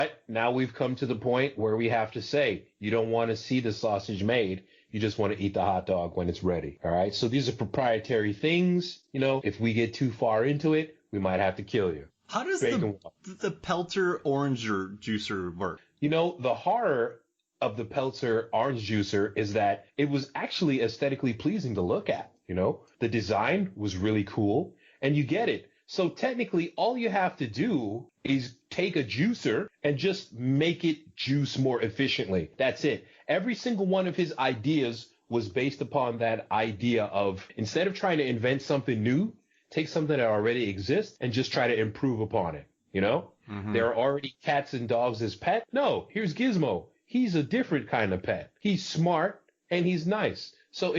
But now we've come to the point where we have to say, you don't want to see the sausage made. You just want to eat the hot dog when it's ready. All right. So these are proprietary things. If we get too far into it, we might have to kill you. How does the Pelter orange juicer work? The horror of the Pelter orange juicer is that it was actually aesthetically pleasing to look at. The design was really cool, and you get it. So technically, all you have to do is take a juicer and just make it juice more efficiently. That's it. Every single one of his ideas was based upon that idea of, instead of trying to invent something new, take something that already exists and just try to improve upon it. Mm-hmm. There are already cats and dogs as pets. No, here's Gizmo. He's a different kind of pet. He's smart and he's nice. So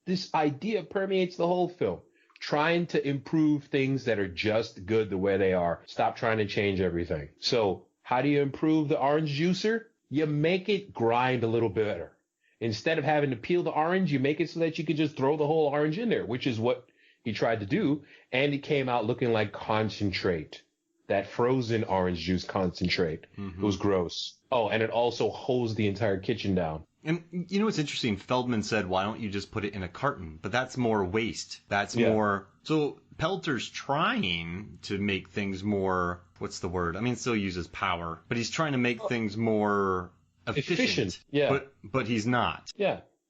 this idea permeates the whole film. Trying to improve things that are just good the way they are. Stop trying to change everything. So how do you improve the orange juicer? You make it grind a little better. Instead of having to peel the orange, you make it so that you can just throw the whole orange in there, which is what he tried to do. And it came out looking like concentrate. That frozen orange juice concentrate. Mm-hmm. It was gross. Oh, and it also hosed the entire kitchen down. And what's interesting? Feldman said, why don't you just put it in a carton? But that's more waste. That's more. So Pelter's trying to make things more, what's the word? I mean, it still uses power, but he's trying to make things more efficient. Yeah. But he's not.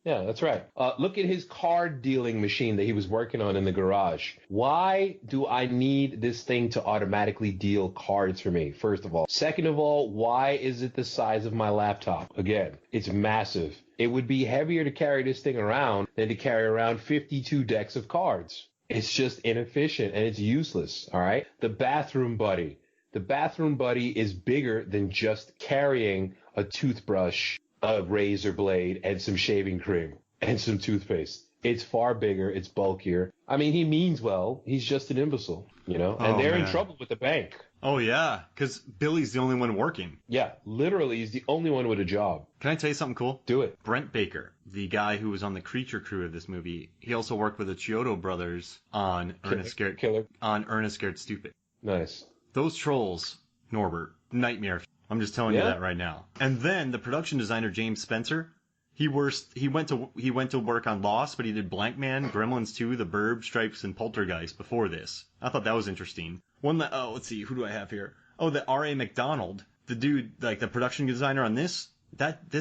Yeah, that's right. Look at his card dealing machine that he was working on in the garage. Why do I need this thing to automatically deal cards for me, first of all? Second of all, why is it the size of my laptop? Again, it's massive. It would be heavier to carry this thing around than to carry around 52 decks of cards. It's just inefficient and it's useless, all right? The bathroom buddy. The bathroom buddy is bigger than just carrying a toothbrush, a razor blade, and some shaving cream and some toothpaste. It's far bigger. It's bulkier. I mean, he means well. He's just an imbecile, and they're in trouble with the bank. Oh, yeah, because Billy's the only one working. Yeah, literally, he's the only one with a job. Can I tell you something cool? Do it. Brent Baker, the guy who was on the creature crew of this movie, he also worked with the Chiodo brothers on Ernest Scared Stupid. Nice. Those trolls, Norbert, nightmare. I'm just telling you that right now. And then the production designer James Spencer, he went to work on Lost, but he did Blank Man, Gremlins 2, The Burb, Stripes, and Poltergeist before this. I thought that was interesting. Let's see, who do I have here? Oh, the R.A. McDonald, the dude, like the production designer on this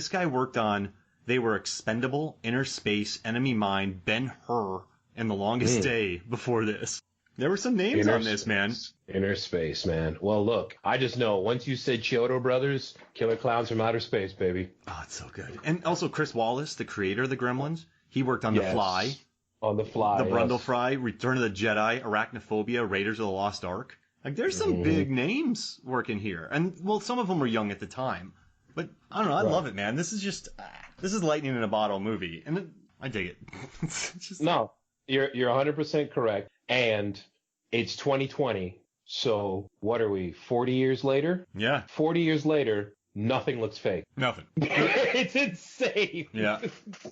guy worked on They Were Expendable, Inner Space, Enemy Mine, Ben-Hur, and The Longest Day before this. There were some names on this, man. Inner Space, man. Well, look, I just know once you said Chiodo Brothers, Killer Clowns from Outer Space, baby. Oh, it's so good. And also Chris Wallace, the creator of the Gremlins, he worked on The Fly. On The Fly, The Brundle Fry, Return of the Jedi, Arachnophobia, Raiders of the Lost Ark. Like, there's some big names working here. And, well, some of them were young at the time. But, I don't know, I love it, man. This is lightning in a bottle movie. And I dig it. It's just... No, you're 100% correct. And it's 2020, so what are we, 40 years later? Yeah. 40 years later, nothing looks fake. Nothing. It's insane. Yeah.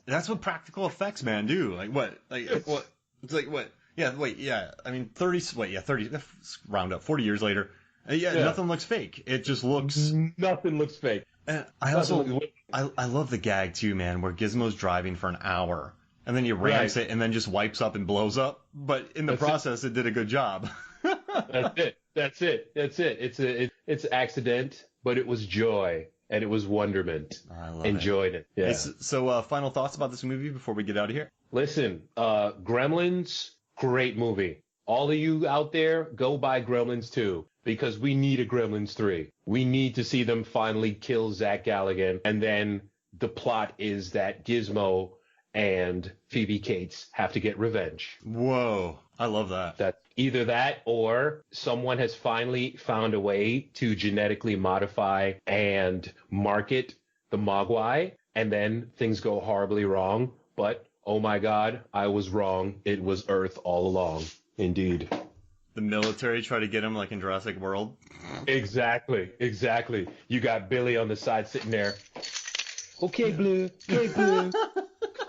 That's what practical effects, man, do. Like what? What? It's like what? Yeah, wait, yeah. I mean, 30, let's round up, 40 years later. Nothing looks fake. It just looks... Nothing looks fake. And I love the gag, too, man, where Gizmo's driving for an hour. And then he ramps it and then just wipes up and blows up. But in the process, it did a good job. That's it. It's accident, but it was joy and it was wonderment. I love Enjoyed it. Yeah. So final thoughts about this movie before we get out of here? Listen, Gremlins, great movie. All of you out there, go buy Gremlins 2 because we need a Gremlins 3. We need to see them finally kill Zach Galligan. And then the plot is that Gizmo and Phoebe Cates have to get revenge. Whoa, I love that. That either that or someone has finally found a way to genetically modify and market the Mogwai, and then things go horribly wrong. But, oh my God, I was wrong. It was Earth all along. Indeed. The military try to get him like in Jurassic World? Exactly. You got Billy on the side sitting there. Okay, Blue. Blue.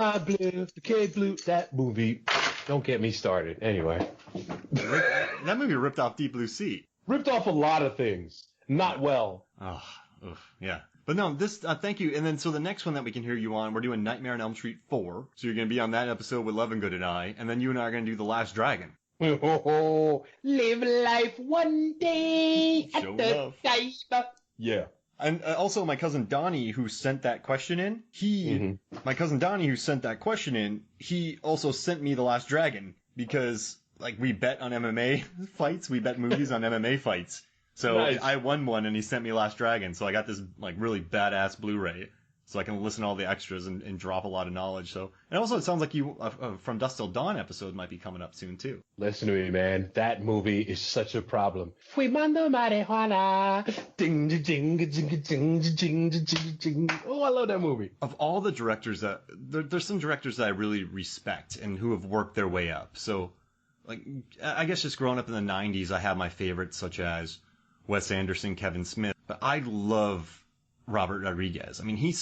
Okay, Blue. That movie. Don't get me started. Anyway. That movie ripped off Deep Blue Sea. Ripped off a lot of things. Not well. Oh, Yeah. But no, this, thank you. And then, so the next one that we can hear you on, we're doing Nightmare on Elm Street 4. So you're going to be on that episode with Levingood and I. And then you and I are going to do The Last Dragon. Live life one day at Show the time. Yeah. And also my cousin Donnie, who sent that question in, he also sent me The Last Dragon because, like, we bet on MMA fights. We bet movies on MMA fights. So nice. I won one and he sent me Last Dragon. So I got this, like, really badass Blu-ray. So I can listen to all the extras and drop a lot of knowledge. So, and also it sounds like you, From Dusk Till Dawn episode might be coming up soon too. Listen to me, man. That movie is such a problem. Fumando marijuana. Ding, ding, ding, ding, ding, ding, ding. Oh, I love that movie. Of all the directors that, there's some directors that I really respect and who have worked their way up. So, like, I guess just growing up in the 90s, I have my favorites such as Wes Anderson, Kevin Smith. But I love Robert Rodriguez. I mean, he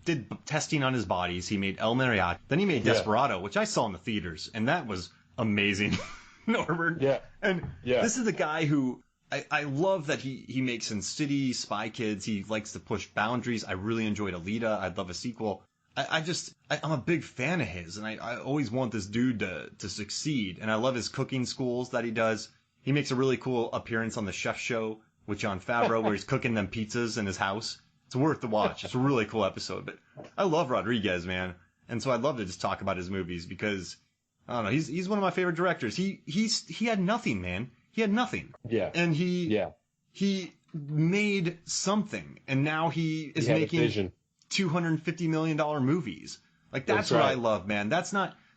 did testing on his bodies. He made El Mariachi. Then he made Desperado, which I saw in the theaters, and that was amazing. Norbert. Yeah. And this is the guy who I love that he makes Sin City, Spy Kids. He likes to push boundaries. I really enjoyed Alita. I'd love a sequel. I'm a big fan of his, and I always want this dude to succeed. And I love his cooking schools that he does. He makes a really cool appearance on the Chef Show with Jon Favreau, where he's cooking them pizzas in his house. It's worth the watch. It's a really cool episode. But I love Rodriguez, man. And so I'd love to just talk about his movies because, I don't know, he's one of my favorite directors. He had nothing, man. He had nothing. Yeah. And he made something. And now he is making $250 million movies. Like, that's what I love, man.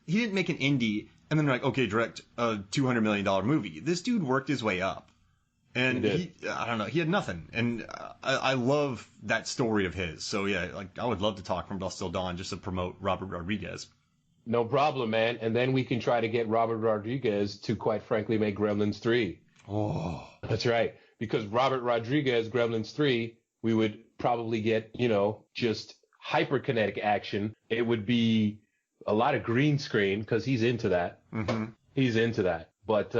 He didn't make an indie and then like, okay, direct a $200 million movie. This dude worked his way up. And I don't know, he had nothing. And I love that story of his. So yeah, like, I would love to talk From Dusk Till Dawn just to promote Robert Rodriguez. No problem, man. And then we can try to get Robert Rodriguez to, quite frankly, make Gremlins 3. Oh. That's right. Because Robert Rodriguez, Gremlins 3, we would probably get, just hyperkinetic action. It would be a lot of green screen because he's into that. Mm-hmm. He's into that. But,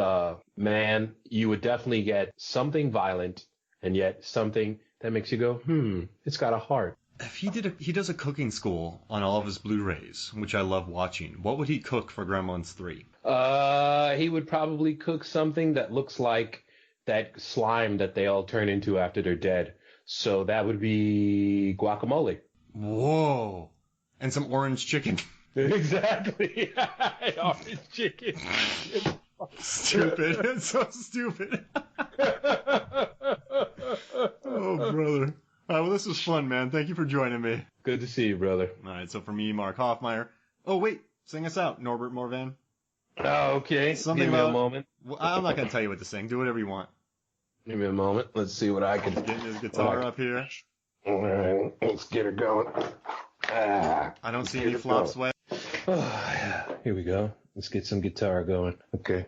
man, you would definitely get something violent and yet something that makes you go, it's got a heart. If he does a cooking school on all of his Blu-rays, which I love watching, what would he cook for Gremlins 3? He would probably cook something that looks like that slime that they all turn into after they're dead. So that would be guacamole. Whoa. And some orange chicken. Exactly. Orange chicken. Stupid. It's so stupid. Oh, brother. Well, this was fun, man. Thank you for joining me. Good to see you, brother. All right, so for me, Mark Hoffmeyer. Oh, wait. Sing us out, Norbert Morvan. Oh, okay. Something Give me about, a moment. Well, I'm not going to tell you what to sing. Do whatever you want. Give me a moment. Let's see what I can... Getting his guitar up here. All right. Let's get her going. I don't see any flop sweat. Here we go. Let's get some guitar going. Okay.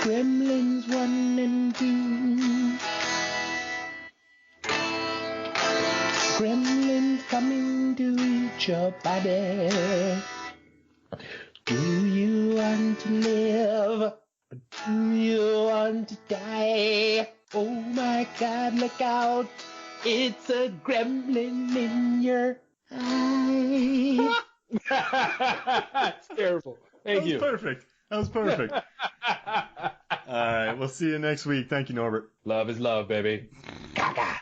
Gremlins 1 and 2. Gremlins coming to eat your body. Do you want to live? Or do you want to die? Oh my God, look out. It's a gremlin in your eye. That's terrible. Thank you. That was perfect. All right, we'll see you next week. Thank you, Norbert. Love is love, baby. Gaga.